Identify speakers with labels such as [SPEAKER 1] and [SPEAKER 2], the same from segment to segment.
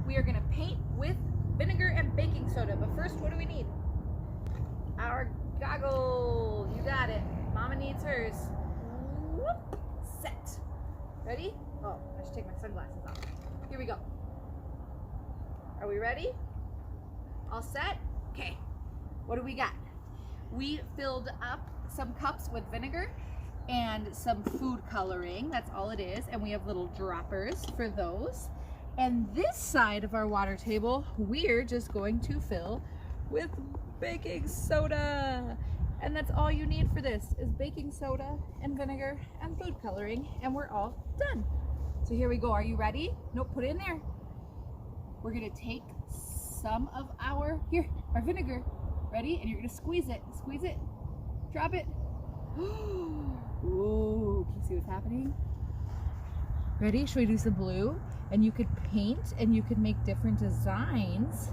[SPEAKER 1] we are gonna paint with vinegar and baking soda. But first, what do we need? Our goggle. You got it. Mama needs hers. Whoop. Set. Ready? Oh, I should take my sunglasses off. Here we go. Are we ready? All set? Okay. What do we got? We filled up some cups with vinegar and some food coloring. That's all it is. And we have little droppers for those. And this side of our water table, we're just going to fill with baking soda. And that's all you need for this is baking soda and vinegar and food coloring, and we're all done. So here we go. Are you ready? Nope, put it in there. We're gonna take some of our vinegar. Ready? And you're gonna squeeze it. Squeeze it. Drop it. Ooh, can you see what's happening? Ready? Should we do some blue? And you could paint and you could make different designs.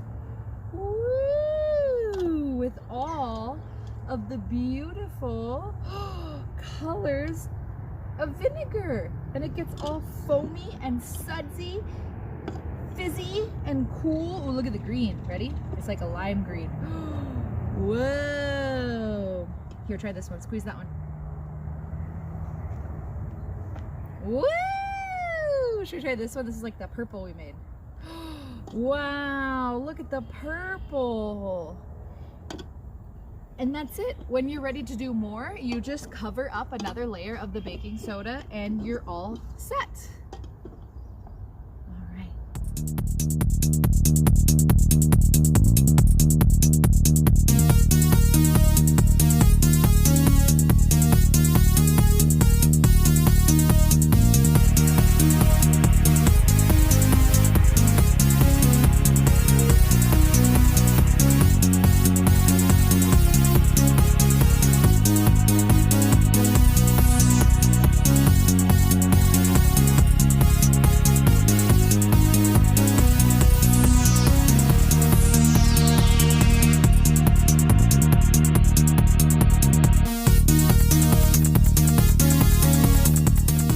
[SPEAKER 1] Woo! With all of the beautiful colors of vinegar. And it gets all foamy and sudsy, fizzy and cool. Oh, look at the green. Ready? It's like a lime green. Whoa. Here, try this one. Squeeze that one. Woo! Should we try this one? This is like the purple we made. Wow, look at the purple. And that's it. When you're ready to do more, you just cover up another layer of the baking soda and you're all set. All right.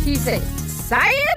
[SPEAKER 1] You say, science?